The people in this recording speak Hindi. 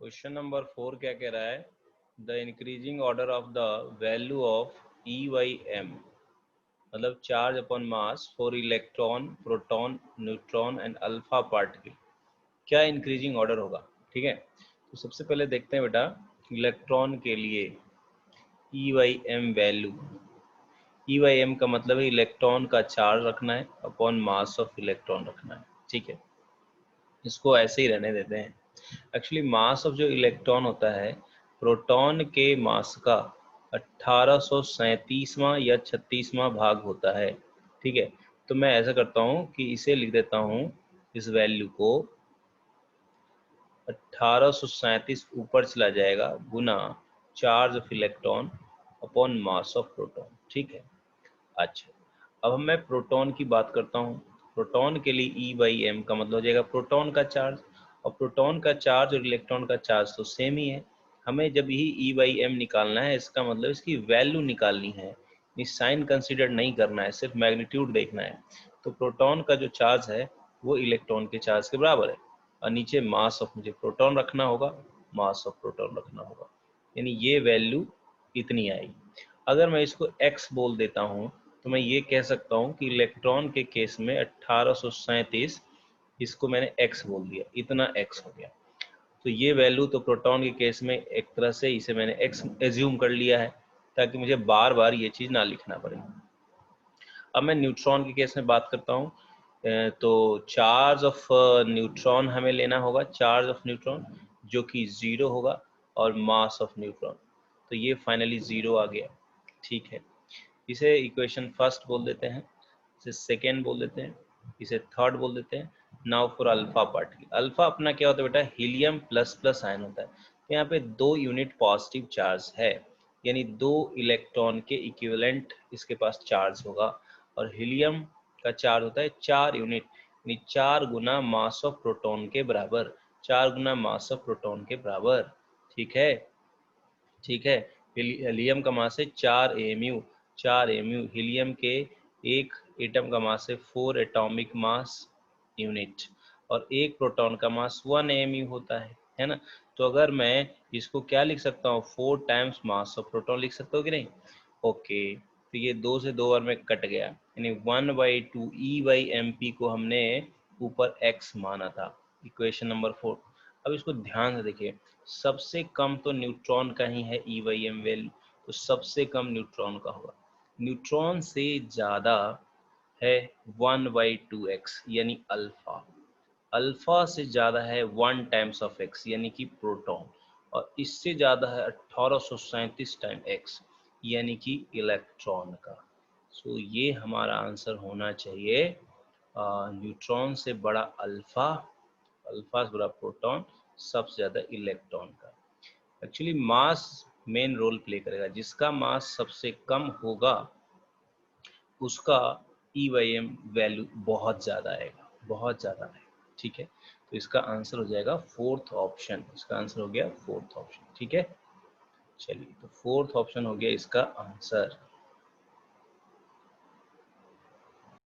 क्वेश्चन नंबर 4 क्या कह रहा है? The increasing order of the value of E by M, मतलब charge upon mass for electron, proton, neutron and alpha particle, क्या इंक्रीजिंग ऑर्डर होगा? ठीक है, तो सबसे पहले देखते हैं बेटा इलेक्ट्रॉन के लिए E by M value. E by M का मतलब है इलेक्ट्रॉन का चार्ज रखना है अपॉन मास ऑफ इलेक्ट्रॉन रखना है। ठीक है, इसको ऐसे ही रहने देते हैं। एक्चुअली मास ऑफ जो इलेक्ट्रॉन होता है प्रोटॉन के मास का 1837वां या 36वां भाग होता है। ठीक है, तो मैं ऐसा करता हूँ कि इसे लिख देता हूँ, इस वैल्यू को 1837 ऊपर चला जाएगा गुना charge of electron upon mass of proton. ठीक है, अच्छा अब मैं प्रोटॉन की बात करता हूँ। प्रोटॉन के लिए ई बाई एम का मतलब हो जाएगा प्रोटॉन का चार्ज, और प्रोटॉन का चार्ज और इलेक्ट्रॉन का चार्ज तो सेम ही है। हमें जब ही ई बाई एम निकालना है, इसका मतलब इसकी वैल्यू निकालनी है, इस साइन कंसिडर नहीं करना है, सिर्फ मैग्नीट्यूड देखना है। तो प्रोटॉन का जो चार्ज है वो इलेक्ट्रॉन के चार्ज के बराबर है, और नीचे मास ऑफ मुझे प्रोटॉन रखना होगा, मास ऑफ प्रोटॉन रखना होगा, यानी ये वैल्यू इतनी आएगी। अगर मैं इसको x बोल देता हूँ तो मैं ये कह सकता हूँ कि इलेक्ट्रॉन के केस में 1837, इसको मैंने x बोल दिया, इतना x हो गया। तो ये वैल्यू तो प्रोटॉन के केस में एक तरह से इसे मैंने x एज्यूम कर लिया है, ताकि मुझे बार बार ये चीज़ ना लिखना पड़े। अब मैं न्यूट्रॉन के केस में बात करता हूँ। तो चार्ज ऑफ न्यूट्रॉन हमें लेना होगा, चार्ज ऑफ न्यूट्रॉन जो कि 0 होगा, और मास ऑफ न्यूट्रॉन, तो ये फाइनली 0 आ गया। ठीक है, इसे इक्वेशन फर्स्ट बोल देते हैं, इसे सेकेंड बोल देते हैं, इसे थर्ड बोल देते हैं। Now for alpha particle, alpha अपना क्या होता है बेटा, हीलियम प्लस प्लस आयन होता है। तो यहाँ पे 2 यूनिट पॉजिटिव चार्ज है, यानी 2 इलेक्ट्रॉन के इक्विवेलेंट इसके पास चार्ज होगा, और हीलियम का चार्ज होता है 4 यूनिट, यानी 4 गुना मास ऑफ प्रोटॉन के बराबर, 4 गुना मास ऑफ प्रोटॉन के बराबर। ठीक है, ठीक है, हीलियम का मास है 4 एमयू, 4 एमयू, हीलियम के एक एटम का मास है 4 एटॉमिक मास यूनिट, और एक प्रोटॉन का मास 1 एमयू होता है ना। तो अगर मैं इसको क्या लिख सकता हूँ, 4 टाइम्स मास ऑफ प्रोटॉन लिख सकता हूँ कि नहीं? ओके, तो ये 2 से 2 बार में कट गया, यानी 1/2 ई बाई एम पी को हमने ऊपर x माना था, इक्वेशन नंबर 4। अब इसको ध्यान से देखिए, सबसे कम तो न्यूट्रॉन का ही है ई बाई एम वैल्यू, तो सबसे कम न्यूट्रॉन का होगा। न्यूट्रॉन से ज़्यादा है 1/2x यानी अल्फा, अल्फा से ज़्यादा है 1 टाइम्स ऑफ x यानी कि प्रोटॉन, और इससे ज़्यादा है 1837 टाइम x यानी कि इलेक्ट्रॉन का। सो ये हमारा आंसर होना चाहिए, न्यूट्रॉन से बड़ा अल्फा, अल्फा से बड़ा प्रोटॉन, सबसे ज़्यादा इलेक्ट्रॉन का। Actually mass main role play करेगा, जिसका मास सबसे कम होगा उसका ई वाई एम वैल्यू बहुत ज़्यादा आएगा, बहुत ज़्यादा आएगा। ठीक है, तो इसका आंसर हो जाएगा फोर्थ ऑप्शन, इसका आंसर हो गया फोर्थ ऑप्शन। ठीक है, चलिए तो फोर्थ ऑप्शन हो गया इसका आंसर।